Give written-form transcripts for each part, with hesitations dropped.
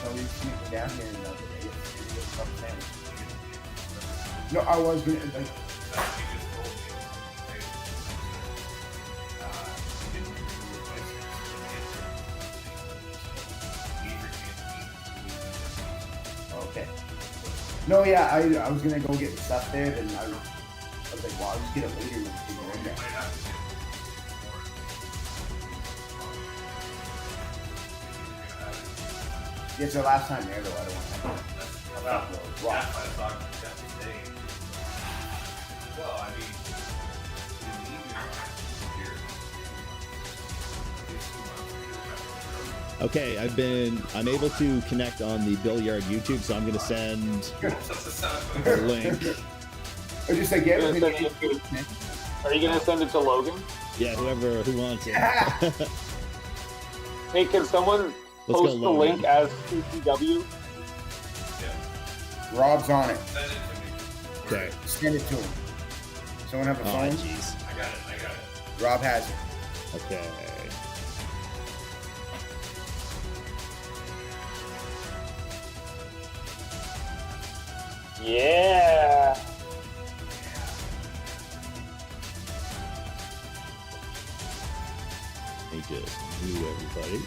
No, we just meet down here and get some sandwich. No, I was gonna like. Okay. No, yeah, I was gonna go get stuff there, then I was like, well, I'll just get it later when we go in there. Yeah, it's our last time there, though. I don't want to have to. Well, I mean, Okay, I've been unable to connect on the Billiard YouTube, so I'm going to send a link. I just like, yeah, Are you going to send it to Logan? Yeah, who wants it. Hey, can someone post the link as CCW? Rob's on it. Okay. Send it to him. Someone have a phone? Jeez. I got it. Rob has it. Okay. Yeah. Thank you, everybody.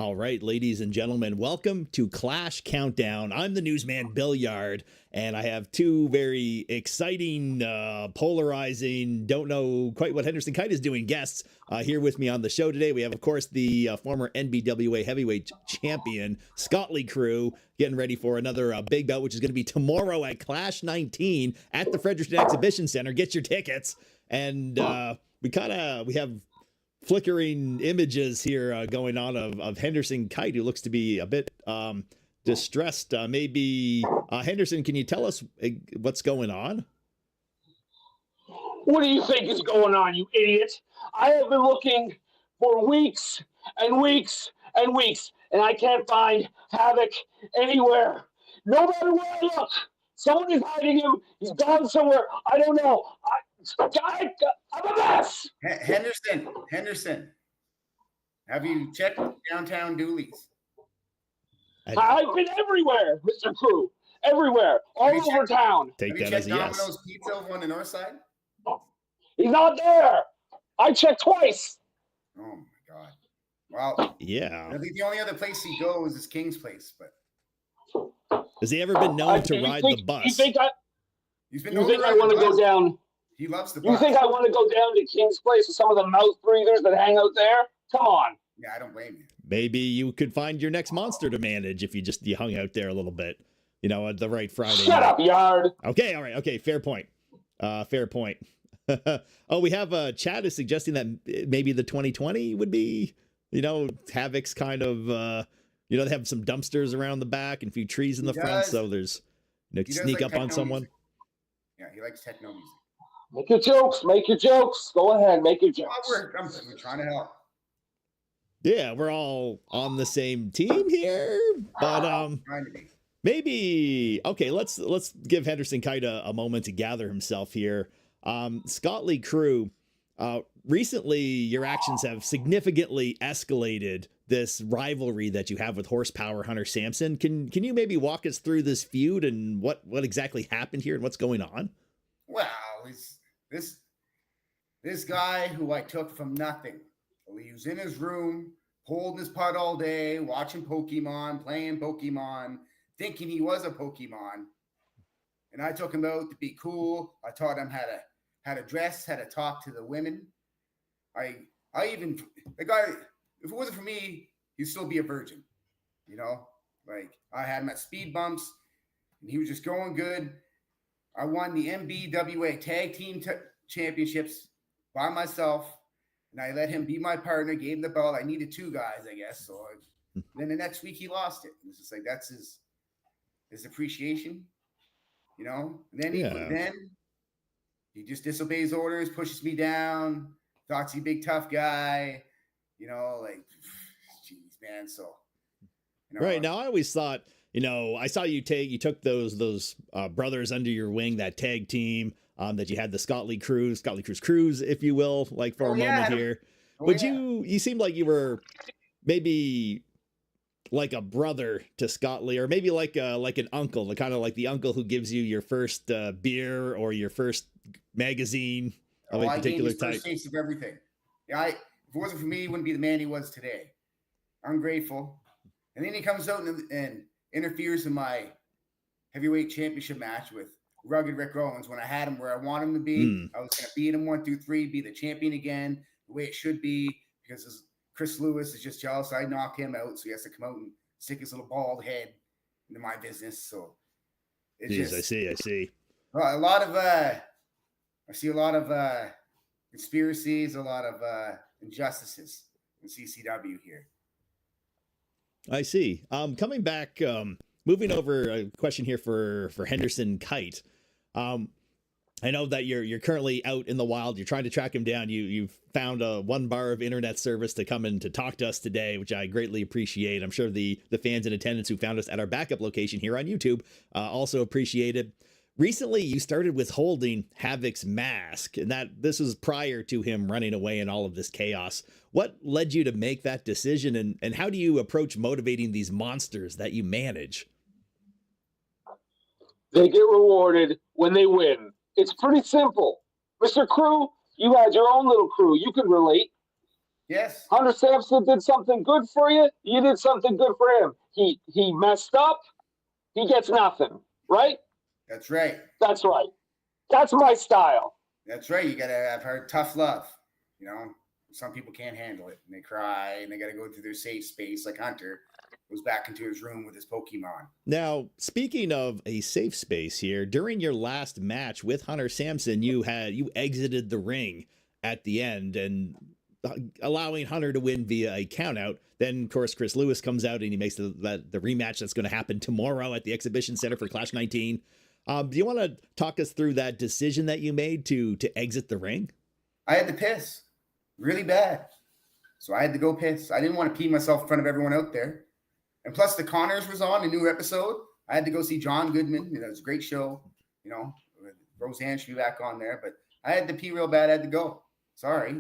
All right, ladies and gentlemen, welcome to Clash Countdown. I'm the newsman, Bill Yard, and I have two very exciting, polarizing, don't know quite what Henderson Kite is doing guests here with me on the show today. We have, of course, the former NBWA heavyweight champion, Scott Lee Crew, getting ready for another big bout, which is going to be tomorrow at Clash 19 at the Fredericton Exhibition Center. Get your tickets. And we have flickering images here going on of Henderson Kite, who looks to be a bit distressed. Maybe Henderson, can you tell us what's going on? What do you think is going on, you idiot? I have been looking for weeks and weeks and weeks, and I can't find Havoc anywhere. No matter where I look, someone is hiding him. He's gone somewhere. I don't know. I'm a mess. Henderson, have you checked downtown Dooley's? I've been everywhere, Mr. Crew. Everywhere. All over town. Take that as a yes. yes. Domino's Pizza over on the north side? He's not there. I checked twice. Oh, my God. Well, yeah. I think the only other place he goes is King's Place. But has he ever been known to ride the bus? You think I I want to go down? He loves the bus. You think I want to go down to King's Place with some of the mouth breathers that hang out there? Come on. Yeah, I don't blame you. Maybe you could find your next monster to manage if you hung out there a little bit, at the right Friday. Shut up, Yard. Okay, all right. Okay, fair point. Fair point. Oh, we have Chad is suggesting that maybe the 2020 would be, Havoc's kind of, they have some dumpsters around the back and a few trees in the front, so there's sneak up on someone. Music. Yeah, he likes techno music. Make your jokes. Make your jokes. Go ahead. Make your jokes. We're trying to help. Yeah, we're all on the same team here, but Trying to be. maybe okay. Let's give Henderson Kite a moment to gather himself here. Scott Lee Crew, recently your actions have significantly escalated this rivalry that you have with Horsepower Hunter Sampson. Can you maybe walk us through this feud and what exactly happened here and what's going on? Well, this guy who I took from nothing. He was in his room, holding his putt all day, watching Pokemon, playing Pokemon, thinking he was a Pokemon. And I took him out to be cool. I taught him how to dress, how to talk to the women. The guy, if it wasn't for me, he'd still be a virgin. I had him at speed bumps, and he was just going good. I won the NBWA Tag Team Championships by myself, and I let him be my partner, gave him the belt. I needed two guys, I guess. So then the next week he lost it. It's just like that's his appreciation, And then he just disobeys orders, pushes me down, thought he's a big tough guy, geez, man. So right now, I always thought. I saw you took those brothers under your wing, that tag team, that you had the Scott Lee Crew's Cruise, if you will, like for a moment here. You seemed like you were maybe like a brother to Scott Lee, or maybe like an uncle, the kind of like the uncle who gives you your first beer or your first magazine of a particular type. First taste of everything. Yeah, if it wasn't for me, he wouldn't be the man he was today. I'm grateful. And then he comes out and interferes in my heavyweight championship match with rugged Rick Owens when I had him where I want him to be. I was going to beat him 1, 2, 3, be the champion again, the way it should be, because Chris Lewis is just jealous I knock him out, so he has to come out and stick his little bald head into my business. So it's I see. A lot of I see a lot of conspiracies, a lot of injustices in CCW here. I see. Coming back, moving over, a question here for Henderson Kite. I know that you're currently out in the wild. You're trying to track him down. You've found a 1 bar of internet service to come in to talk to us today, which I greatly appreciate. I'm sure the fans in attendance who found us at our backup location here on YouTube also appreciate it. Recently, you started withholding Havoc's mask, and this was prior to him running away in all of this chaos. What led you to make that decision, and how do you approach motivating these monsters that you manage? They get rewarded when they win. It's pretty simple. Mr. Crew, you had your own little crew. You can relate. Yes, Hunter Sampson did something good for you. You did something good for him. He messed up. He gets nothing. Right? that's right. That's right. That's my style. That's right. You gotta have her tough love. Some people can't handle it and they cry and they gotta go through their safe space. Like Hunter goes back into his room with his Pokemon. Now, speaking of a safe space here, during your last match with Hunter Sampson, you exited the ring at the end and allowing Hunter to win via a countout. Then, of course, Chris Lewis comes out and he makes the rematch that's going to happen tomorrow at the Exhibition Center for Clash 19. Do you want to talk us through that decision that you made to exit the ring? I had to piss really bad. So I had to go piss. I didn't want to pee myself in front of everyone out there. And plus the Connors was on a new episode. I had to go see John Goodman. It was a great show. Roseanne should be back on there, but I had to pee real bad. I had to go. Sorry.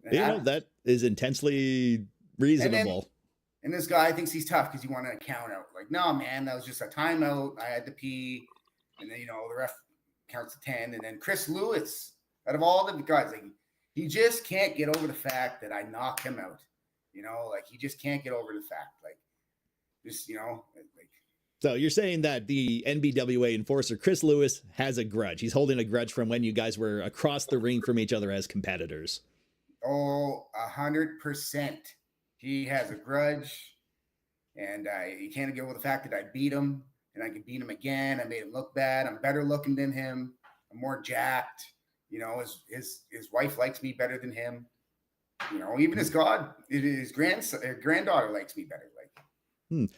That is intensely reasonable. And this guy thinks he's tough because he wanted a count out. Like, no, man, that was just a timeout. I had to pee. And then, the ref counts to 10. And then Chris Lewis, out of all the guys, he just can't get over the fact that I knocked him out. He just can't get over the fact. So you're saying that the NBWA enforcer, Chris Lewis, has a grudge. He's holding a grudge from when you guys were across the ring from each other as competitors. Oh, 100%. He has a grudge, and he can't get over the fact that I beat him, and I can beat him again. I made him look bad. I'm better looking than him. I'm more jacked. His wife likes me better than him. Even his granddaughter likes me better.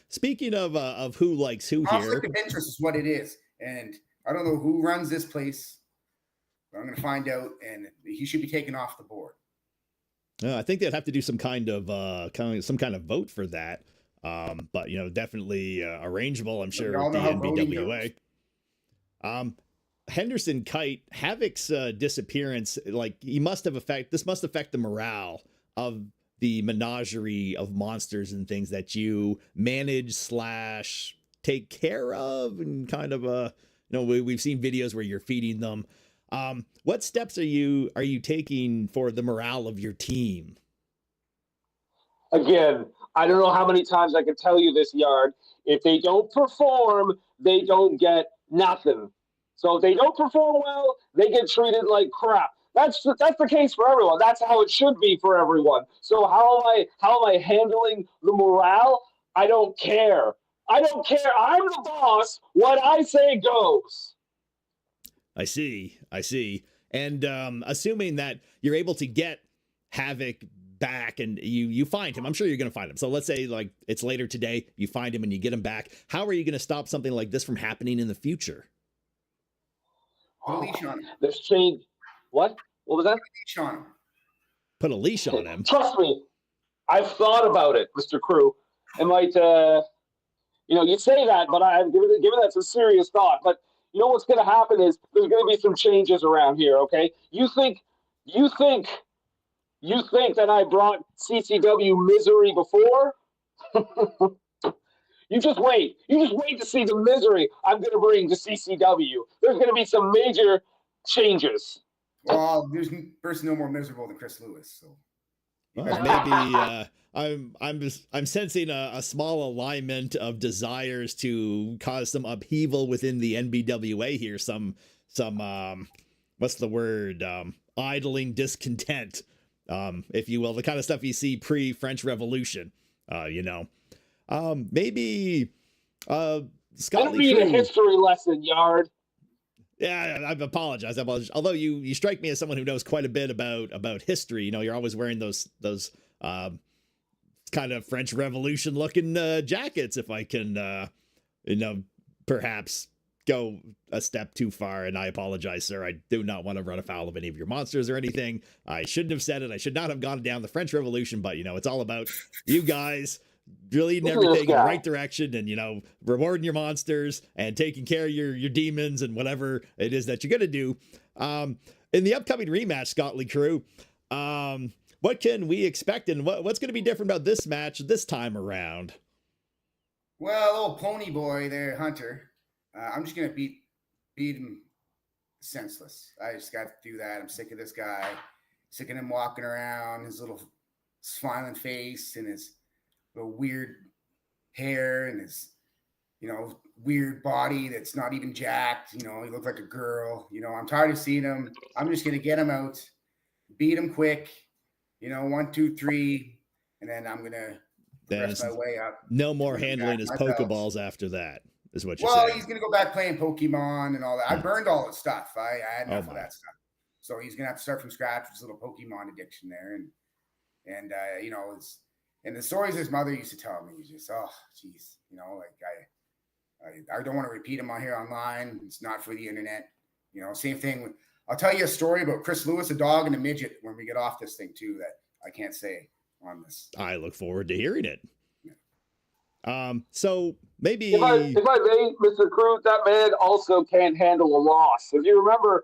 Speaking of who likes who here, conflict of interest is what it is, and I don't know who runs this place, but I'm going to find out, and he should be taken off the board. I think they'd have to do some kind of vote for that. But definitely arrangeable. I'm sure at the NBWA. Henderson Kite, Havoc's disappearance, this must affect the morale of the menagerie of monsters and things that you manage / take care of, and kind of we've seen videos where you're feeding them. What steps are you taking for the morale of your team? Again, I don't know how many times I can tell you this, Yard. If they don't perform, they don't get nothing. So if they don't perform well, they get treated like crap. That's the case for everyone. That's how it should be for everyone. So how am I handling the morale? I don't care. I'm the boss. What I say goes. I see. And assuming that you're able to get Havoc back and you find him, I'm sure you're going to find him. So let's say it's later today, you find him and you get him back. How are you going to stop something like this from happening in the future? Put a leash on him. There's change. What was that? Put a leash on him. Trust me, I've thought about it, Mr. Crew. It might, you say that, but I've given that some serious thought. But what's going to happen is there's going to be some changes around here. Okay, you think that I brought CCW misery before? You just wait to see the misery I'm going to bring to CCW. There's going to be some major changes. Well, there's person no more miserable than Chris Lewis. So maybe I'm sensing a small alignment of desires to cause some upheaval within the NBWA here. Some what's the word? Idling discontent, if you will, the kind of stuff you see pre-French Revolution. Maybe Scott. I don't need a history lesson, Yard. Yeah, I apologize. Although you strike me as someone who knows quite a bit about history. You're always wearing those kind of French Revolution looking jackets. If I can, perhaps go a step too far, and I apologize, sir. I do not want to run afoul of any of your monsters or anything. I shouldn't have said it. I should not have gone down the French Revolution. But it's all about you guys really everything in the right direction, and rewarding your monsters and taking care of your demons and whatever it is that you're gonna do. In the upcoming rematch, Scott Lee Crew, what can we expect, and what's gonna be different about this match this time around? Well, old pony boy there, Hunter. I'm just gonna beat him senseless. I just got to do that. I'm sick of this guy. sick of him walking around, his little smiling face and his little weird hair and his, weird body that's not even jacked. He looked like a girl. I'm tired of seeing him. I'm just going to get him out, beat him quick, 1, 2, 3, and then I'm going to progress my way up. No more handling his Pokeballs after that, is what you're saying. Well, he's going to go back playing Pokemon and all that. I burned all his stuff. I had enough of that stuff. So he's going to have to start from scratch with his little Pokemon addiction there. And and the stories his mother used to tell me, just, oh, geez, I don't want to repeat them on here online. It's not for the internet. Same thing. I'll tell you a story about Chris Lewis, a dog, and a midget when we get off this thing too, that I can't say on this. I look forward to hearing it. Yeah. So maybe if I may, Mr. Cruz, that man also can't handle a loss. If you remember,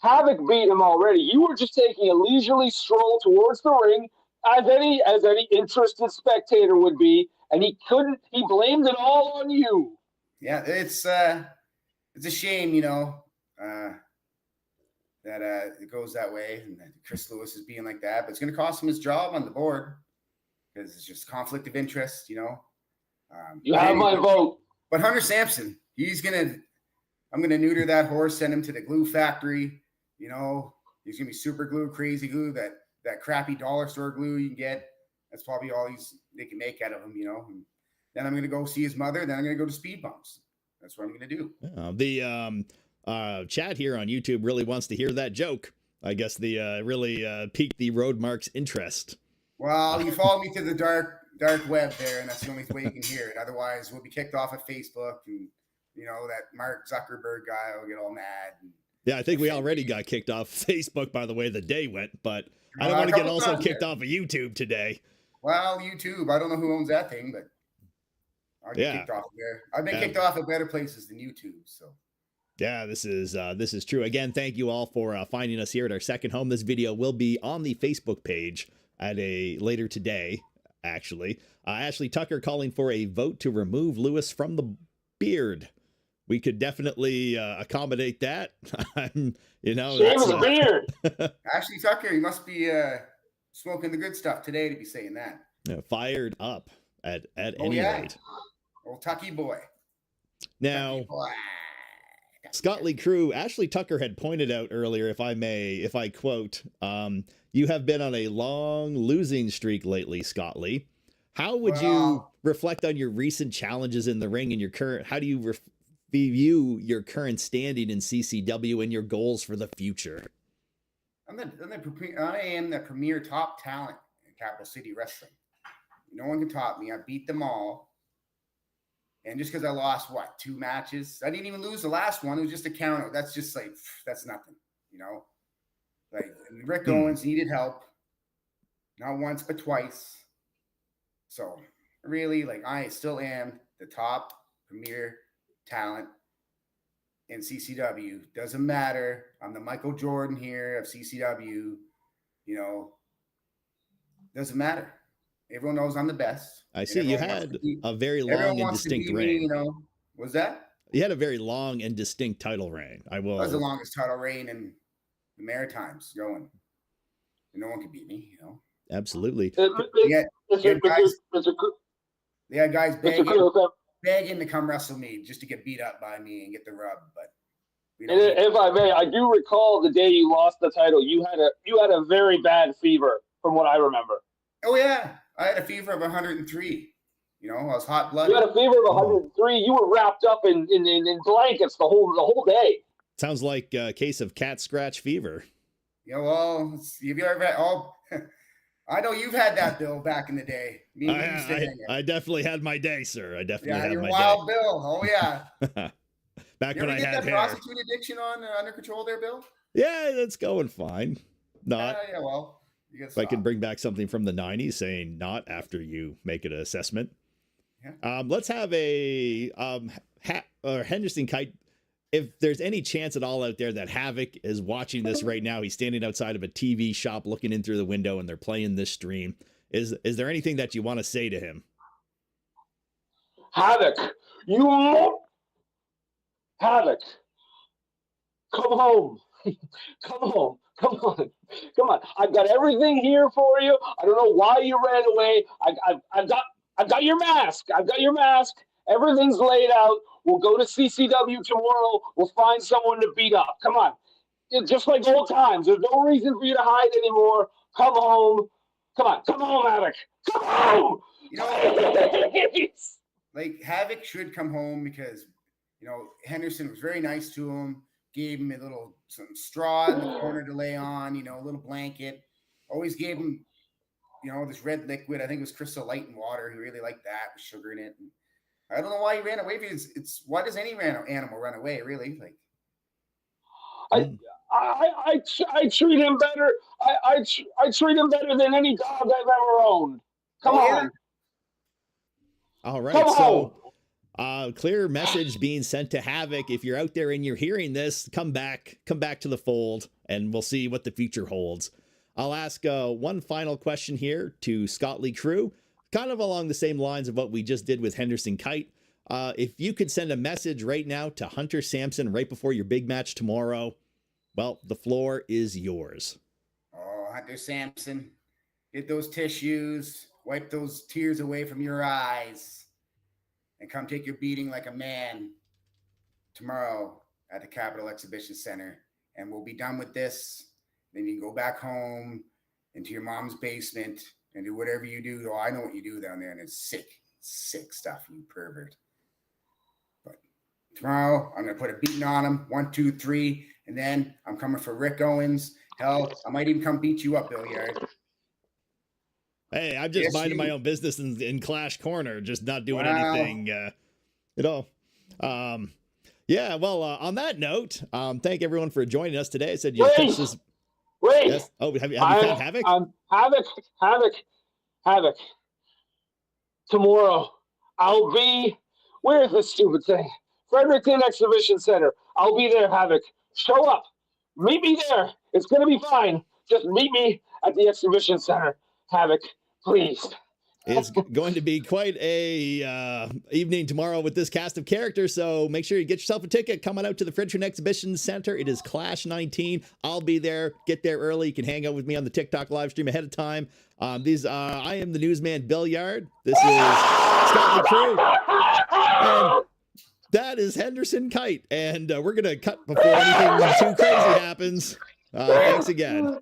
Havoc beat him already. You were just taking a leisurely stroll towards the ring, as any interested spectator would be, and he couldn't. He blamed it all on you. Yeah, it's a shame, that it goes that way, and that Chris Lewis is being like that. But it's going to cost him his job on the board because it's just conflict of interest, You have my vote. But Hunter Sampson, I'm gonna neuter that horse, send him to the glue factory. He's gonna be super glue, crazy glue, that crappy dollar store glue you can get. That's probably all they can make out of him, And then I'm gonna go see his mother. Then I'm gonna go to speed bumps. That's what I'm gonna do. The chat here on YouTube really wants to hear that joke. I guess the really piqued the Roadmark's interest. Well, you follow me to the dark web there, and that's the only way you can hear it. Otherwise, we'll be kicked off of Facebook, and that Mark Zuckerberg guy will get all mad. Yeah, I think we already got kicked off Facebook by the way the day went, but I don't want to get also kicked off of YouTube today. Well, YouTube, I don't know who owns that thing, but I'll get kicked off there. I've been kicked off at better places than YouTube, so. Yeah, this is true. Again, thank you all for finding us here at our second home. This video will be on the Facebook page at a later today, actually. Ashley Tucker calling for a vote to remove Lewis from the beard. We could definitely accommodate that. Shave the beard. Ashley Tucker, you must be smoking the good stuff today to be saying that. Fired up at any rate. Old Tucky boy. Now, Scott Lee Crew, Ashley Tucker had pointed out earlier, if I quote, you have been on a long losing streak lately, Scott Lee. How would you reflect on your recent challenges in the ring and how do you view your current standing in CCW and your goals for the future? I am the premier top talent in Capital City Wrestling. No one can top me. I beat them all. And just because I lost, 2 matches? I didn't even lose the last one. It was just a count out. That's just that's nothing, Like, Rick Owens needed help. Not once, but twice. So, really, I still am the top premier talent in CCW. Doesn't matter. I'm the Michael Jordan here of CCW. Doesn't matter. Everyone knows I'm the best. I see you had a very long and distinct reign. Was that? You had a very long and distinct title reign. That was the longest title reign in the Maritimes going. And no one could beat me, Absolutely. Guys begging to come wrestle me just to get beat up by me and get the rub. But if I may, I do recall the day you lost the title. You had a very bad fever, from what I remember. Oh yeah, I had a fever of 103. I was hot blooded. You had a fever of 103. You were wrapped up in blankets the whole day. Sounds like a case of cat scratch fever. Yeah, well, have you ever had? I know you've had that, Bill, back in the day. I definitely had my day, sir. I definitely had my wild day. Bill. Oh yeah. Back when I had that hair. Prostitute addiction under control there, Bill? Yeah, that's going fine. Not. Yeah, well. If I can bring back something from the 90s saying not after you make an assessment. Yeah. Let's have a Henderson Kite. If there's any chance at all out there that Havoc is watching this right now, he's standing outside of a TV shop looking in through the window and they're playing this stream. Is there anything that you want to say to him? Havoc, Havoc, come home. Come home. Come on. Come on. I've got everything here for you. I don't know why you ran away. I've got your mask. I've got your mask. Everything's laid out. We'll go to CCW tomorrow. We'll find someone to beat up. Come on. Just like old times. There's no reason for you to hide anymore. Come home. Come on. Come home, Havoc. Come home. You know, like Havoc should come home because, you know, Henderson was very nice to him. Gave him some straw in the corner to lay on, you know, a little blanket. Always gave him, you know, this red liquid. I think it was Crystal Light and water. He really liked that with sugar in it. And I don't know why he ran away. Because it's why does any animal run away? Really, like I treat him better. I treat him better than any dog I've ever owned. Come on. All right, Come home. Clear message being sent to Havoc. If you're out there and you're hearing this, come back to the fold, and we'll see what the future holds. I'll ask one final question here to Scott Lee Crew, kind of along the same lines of what we just did with Henderson Kite. If you could send a message right now to Hunter Sampson right before your big match tomorrow, well, the floor is yours. Oh, Hunter Sampson, get those tissues, wipe those tears away from your eyes, and come take your beating like a man tomorrow at the Capitol Exhibition Center. And we'll be done with this. Then you can go back home into your mom's basement and do whatever you do. Oh, I know what you do down there, and it's sick stuff, you pervert. But tomorrow, I'm going to put a beating on him, 1, 2, 3, and then I'm coming for Rick Owens. Hell, I might even come beat you up, Bill Yard. Hey, I'm just minding my own business in Clash Corner, just not doing anything at all. Yeah, well, on that note, thank everyone for joining us today. I said you pitched this. Wait. Yes. Oh, have you found Havoc? Havoc. Tomorrow, I'll be. Where's this stupid thing? Fredericton Exhibition Center. I'll be there, Havoc. Show up. Meet me there. It's gonna be fine. Just meet me at the Exhibition Center. Havoc, please. It's going to be quite a evening tomorrow with this cast of characters, so make sure you get yourself a ticket. Come on out to the Fredericton Exhibition Center. It is Clash 19. I'll be there. Get there early. You can hang out with me on the TikTok live stream ahead of time. I am the newsman Bill Yard. This is Scott Crew. And that is Henderson Kite. And we're going to cut before anything too crazy happens. Thanks again.